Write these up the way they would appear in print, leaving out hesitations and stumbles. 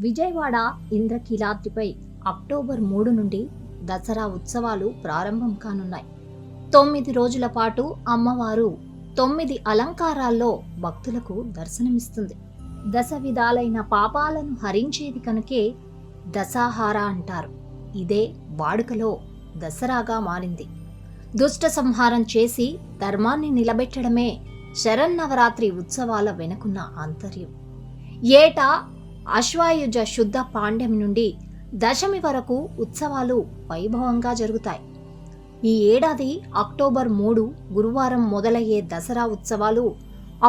విజయవాడ ఇంద్రకీలాద్రిపై అక్టోబర్ 3 నుండి దసరా ఉత్సవాలు ప్రారంభం కానున్నాయి. 9 రోజుల పాటు అమ్మవారు 9 అలంకారాల్లో భక్తులకు దర్శనమిస్తుంది. దశ విధాలైన పాపాలను హరించేది కనుకే దశాహార అంటారు. ఇదే వాడుకలో దసరాగా మారింది. దుష్ట సంహారం చేసి ధర్మాన్ని నిలబెట్టడమే శరన్నవరాత్రి ఉత్సవాల వెనుకున్న ఆంతర్యం. ఏటా అశ్వాయుజ శుద్ధ పాండ్యం నుండి దశమి వరకు ఉత్సవాలు వైభవంగా జరుగుతాయి. ఈ ఏడాది అక్టోబర్ 3 గురువారం మొదలయ్యే దసరా ఉత్సవాలు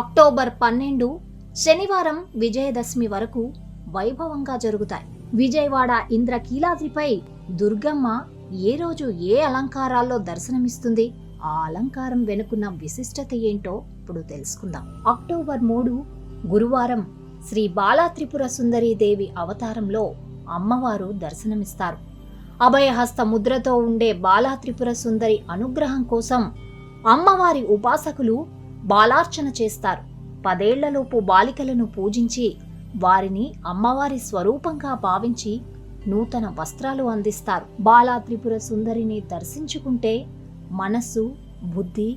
అక్టోబర్ 12 శనివారం విజయదశమి వరకు వైభవంగా జరుగుతాయి. విజయవాడ ఇంద్రకీలాద్రిపై దుర్గమ్మ ఏ రోజు ఏ అలంకారాల్లో దర్శనమిస్తుంది, ఆ అలంకారం వెనుకున్న విశిష్టత ఏంటో ఇప్పుడు తెలుసుకుందాం. అక్టోబర్ 3 గురువారం శ్రీ బాలాత్రిపుర సుందరీ దేవి అవతారంలో అమ్మవారు దర్శనమిస్తారు. అభయహస్త ముద్రతో ఉండే బాలాత్రిపుర సుందరి అనుగ్రహం కోసం అమ్మవారి ఉపాసకులు బాలార్చన చేస్తారు. 10 ఏళ్లలోపు బాలికలను పూజించి వారిని అమ్మవారి స్వరూపంగా భావించి నూతన వస్త్రాలు అందిస్తారు. బాలాత్రిపుర సుందరిని దర్శించుకుంటే మనస్సు, బుద్ధి,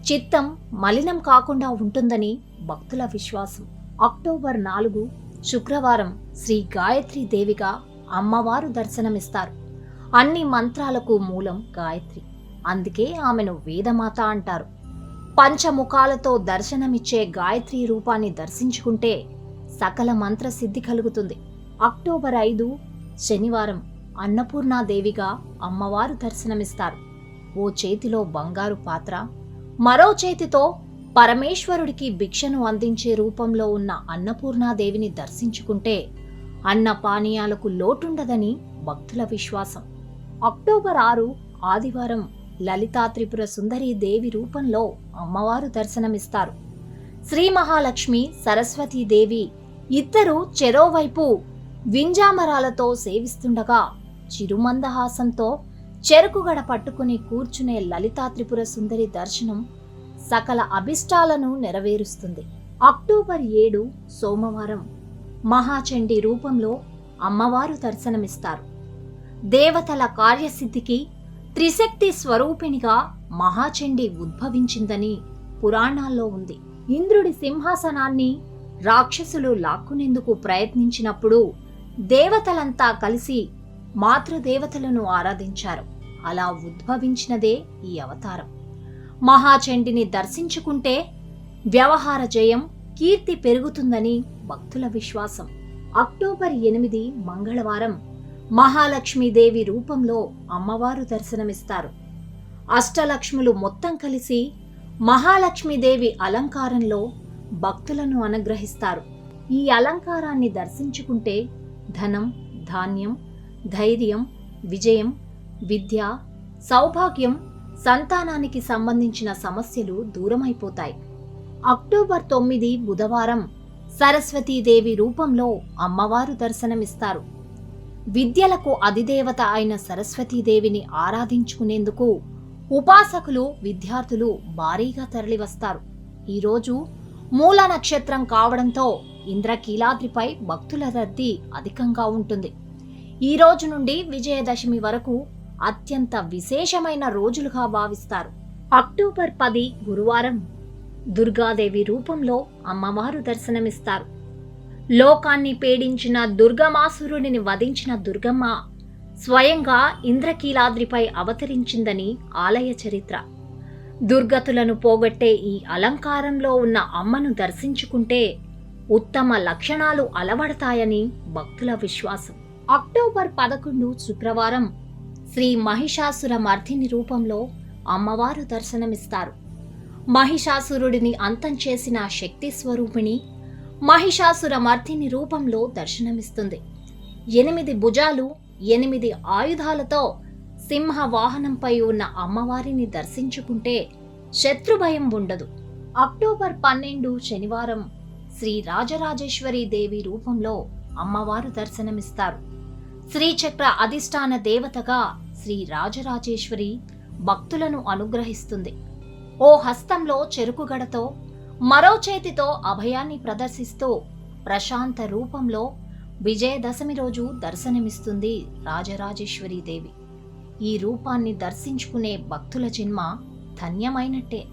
చిత్తం మలినం కాకుండా ఉంటుందని భక్తుల విశ్వాసం. అక్టోబర్ 4 శుక్రవారం శ్రీ గాయత్రీ దేవిగా అమ్మవారు దర్శనమిస్తారు. అన్ని మంత్రాలకు మూలం గాయత్రి, అందుకే ఆమెను వేదమాత అంటారు. పంచముఖాలతో దర్శనమిచ్చే గాయత్రి రూపాన్ని దర్శించుకుంటే సకల మంత్ర సిద్ధి కలుగుతుంది. అక్టోబర్ 5 శనివారం అన్నపూర్ణాదేవిగా అమ్మవారు దర్శనమిస్తారు. ఓ చేతిలో బంగారు పాత్ర, మరో చేతితో పరమేశ్వరుడికి భిక్షను అందించే రూపంలో ఉన్న అన్నపూర్ణాదేవిని దర్శించుకుంటే అన్న పానీయాలకు లోటుండదని భక్తుల విశ్వాసం. అక్టోబర్ 6 ఆదివారం లలితా త్రిపుర సుందరీ దేవి రూపంలో అమ్మవారు దర్శనమిస్తారు. శ్రీ మహాలక్ష్మి, సరస్వతీదేవి ఇద్దరు చెరోవైపు వింజామరాలతో సేవిస్తుండగా చిరుమందహాసంతో చెరుకుగడ పట్టుకుని కూర్చునే లలితా త్రిపుర సుందరి దర్శనం సకల అభిష్టాలను నెరవేరుస్తుంది. అక్టోబర్ 7 సోమవారం మహాచండీ రూపంలో అమ్మవారు దర్శనమిస్తారు. దేవతల కార్యసిద్ధికి త్రిశక్తి స్వరూపిణిగా మహాచండీ ఉద్భవించిందని పురాణాల్లో ఉంది. ఇంద్రుడి సింహాసనాన్ని రాక్షసులు లాక్కునేందుకు ప్రయత్నించినప్పుడు దేవతలంతా కలిసి మాతృదేవతలను ఆరాధించారు. అలా ఉద్భవించినదే ఈ అవతారం. మహాచండిని దర్శించుకుంటే వ్యవహార జయం, కీర్తి పెరుగుతుందని భక్తుల విశ్వాసం. అక్టోబర్ 8 మంగళవారం మహాలక్ష్మీదేవి రూపంలో అమ్మవారు దర్శనమిస్తారు. అష్టలక్ష్ములు మొత్తం కలిసి మహాలక్ష్మీదేవి అలంకారంలో భక్తులను అనుగ్రహిస్తారు. ఈ అలంకారాన్ని దర్శించుకుంటే ధనం, ధాన్యం, ధైర్యం, విజయం, విద్య, సౌభాగ్యం, సంతానానికి సంబంధించిన సమస్యలు దూరమైపోతాయి. అక్టోబర్ 9 బుధవారం సరస్వతీదేవి రూపంలో అమ్మవారు దర్శనమిస్తారు. విద్యలకు అధిదేవత అయిన సరస్వతీదేవిని ఆరాధించుకునేందుకు ఉపాసకులు, విద్యార్థులు భారీగా తరలివస్తారు. ఈరోజు మూల నక్షత్రం కావడంతో ఇంద్రకీలాద్రిపై భక్తుల రద్దీ అధికంగా ఉంటుంది. ఈ రోజు నుండి విజయదశమి వరకు అత్యంత విశేషమైన రోజులుగా భావిస్తారు. అక్టోబర్ 10 గురువారం దుర్గాదేవి రూపంలో అమ్మవారు దర్శనమిస్తారు. లోకాన్ని పీడించిన దుర్గమాసురుడిని వధించిన దుర్గమ్మ స్వయంగా ఇంద్రకీలాద్రిపై అవతరించిందని ఆలయ చరిత్ర. దుర్గతులను పోగొట్టే ఈ అలంకారంలో ఉన్న అమ్మను దర్శించుకుంటే ఉత్తమ లక్షణాలు అలవడతాయని భక్తుల విశ్వాసం. అక్టోబర్ 11 శుక్రవారం శ్రీ మహిషాసుర మర్దిని రూపంలో అమ్మవారు దర్శనమిస్తారు. మహిషాసురుడిని అంతం చేసిన శక్తి స్వరూపిణి మహిషాసుర మర్దిని రూపంలో దర్శనమిస్తుంది. 8 భుజాలు, 8 ఆయుధాలతో సింహ వాహనంపై ఉన్న అమ్మవారిని దర్శించుకుంటే శత్రుభయం ఉండదు. అక్టోబర్ 12 శనివారం శ్రీ రాజరాజేశ్వరి దేవి రూపంలో అమ్మవారు దర్శనమిస్తారు. శ్రీచక్ర అధిష్టాన దేవతగా శ్రీ రాజరాజేశ్వరి భక్తులను అనుగ్రహిస్తుంది. ఓ హస్తంలో చెరుకుగడతో, మరో చేతితో అభయాన్ని ప్రదర్శిస్తూ ప్రశాంత రూపంలో విజయదశమి రోజు దర్శనమిస్తుంది రాజరాజేశ్వరీదేవి. ఈ రూపాన్ని దర్శించుకునే భక్తుల జన్మ ధన్యమైనట్టే.